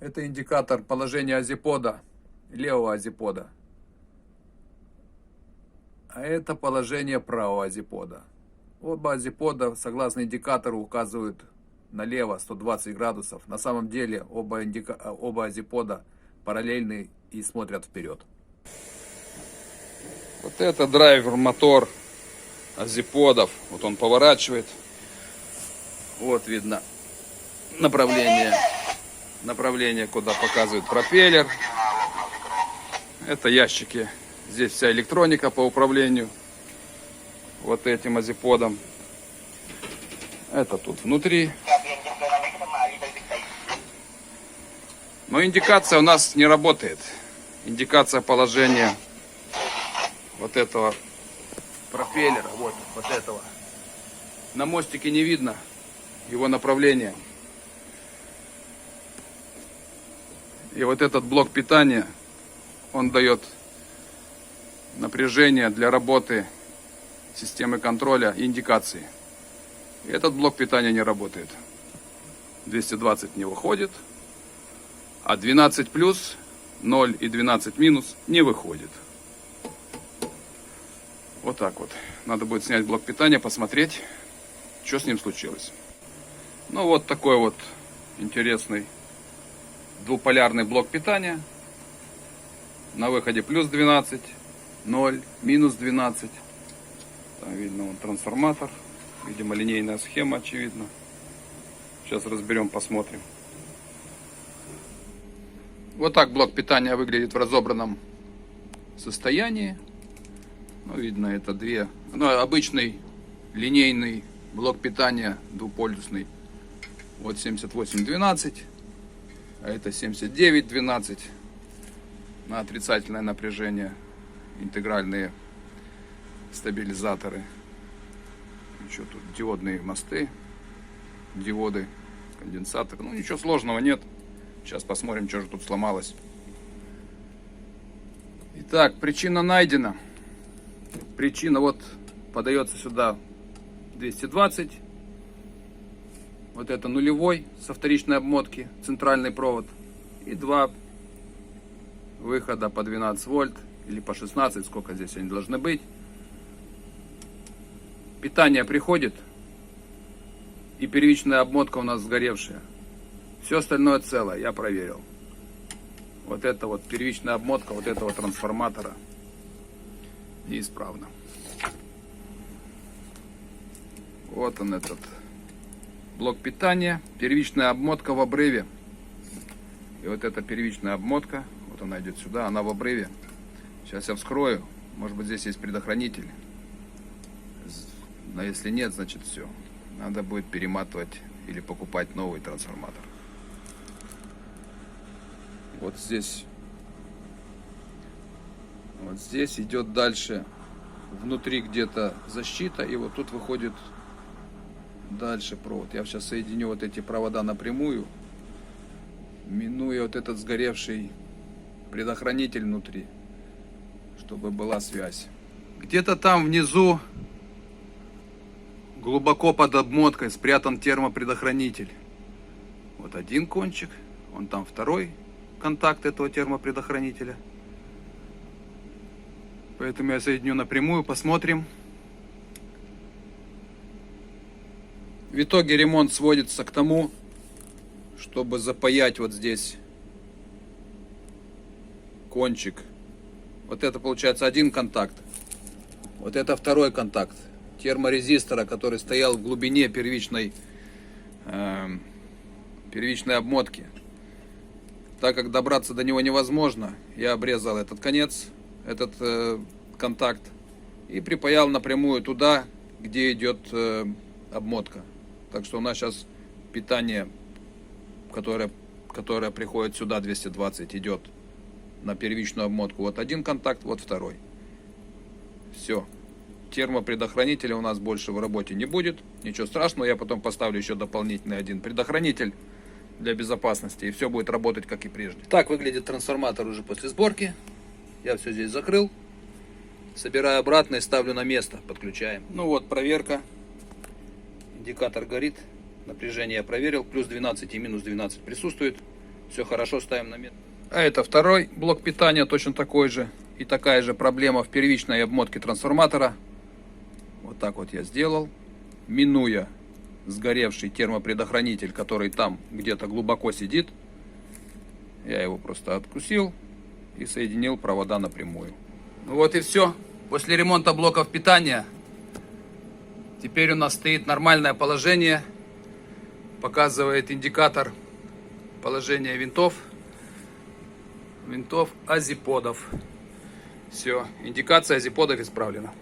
Это индикатор положения азипода, левого азипода. А это положение правого азипода. Оба азипода, согласно индикатору, указывают налево 120 градусов. На самом деле оба азипода параллельны и смотрят вперед. Вот это драйвер-мотор азиподов. Вот он поворачивает. Вот видно направление, куда показывает пропеллер. Это ящики. Здесь вся электроника по управлению вот этим азиподом. Это тут внутри. Но индикация у нас не работает. Индикация положения вот этого пропеллера, вот этого. На мостике не видно его направление. И вот этот блок питания, он дает напряжение для работы системы контроля и индикации. И этот блок питания не работает. 220 не выходит, а 12 плюс, 0 и 12 минус не выходит. Вот так вот. Надо будет снять блок питания, посмотреть, что с ним случилось. Ну вот такой вот интересный двуполярный блок питания. На выходе плюс 12, 0, минус 12. Там видно вон трансформатор. Видимо, линейная схема, очевидно. Сейчас разберем, посмотрим. Вот так блок питания выглядит в разобранном состоянии. Ну, видно, это обычный линейный блок питания двуполюсный. Вот 7812, а это 7912 на отрицательное напряжение. Интегральные стабилизаторы. Еще тут диодные мосты, диоды, конденсаторы. Ну, ничего сложного нет. Сейчас посмотрим, что же тут сломалось. Итак, причина найдена. Причина вот подается сюда 220. Вот это нулевой со вторичной обмотки, центральный провод. И два выхода по 12 вольт или по 16, сколько здесь они должны быть. Питание приходит, и первичная обмотка у нас сгоревшая. Все остальное целое, я проверил. Вот это вот первичная обмотка вот этого трансформатора неисправна. Вот он, этот блок питания, первичная обмотка в обрыве. И вот эта первичная обмотка, вот она идет сюда, она в обрыве. Сейчас я вскрою, может быть здесь есть предохранитель. Но если нет, значит все. Надо будет перематывать или покупать новый трансформатор. Вот здесь идет дальше. Внутри где-то защита. И вот тут выходит дальше провод. Я сейчас соединю вот эти провода напрямую. Минуя вот этот сгоревший предохранитель внутри. Чтобы была связь. Где-то там внизу, глубоко под обмоткой, спрятан термопредохранитель. Вот один кончик, вон там второй контакт этого термопредохранителя. Поэтому я соединю напрямую, посмотрим. В итоге ремонт сводится к тому, чтобы запаять вот здесь кончик. Вот это получается один контакт. Вот это второй контакт терморезистора, который стоял в глубине первичной обмотки. Так как добраться до него невозможно, я обрезал этот конец, этот контакт, и припаял напрямую туда, где идет обмотка. Так что у нас сейчас питание, которое приходит сюда, 220, идет на первичную обмотку. Вот один контакт, вот второй. Все. Термопредохранителя у нас больше в работе не будет. Ничего страшного, я потом поставлю еще дополнительный один предохранитель для безопасности. И все будет работать, как и прежде. Так выглядит трансформатор уже после сборки. Я все здесь закрыл. Собираю обратно и ставлю на место. Подключаем. Ну вот, проверка. Индикатор горит. Напряжение я проверил. Плюс 12 и минус 12 присутствует. Все хорошо, ставим на место. А это второй блок питания, точно такой же. И такая же проблема в первичной обмотке трансформатора. Вот так вот я сделал. Минуя сгоревший термопредохранитель, который там где-то глубоко сидит. Я его просто откусил и соединил провода напрямую. Ну вот и все. После ремонта блоков питания теперь у нас стоит нормальное положение. Показывает индикатор положения винтов азиподов. Все, индикация азиподов исправлена.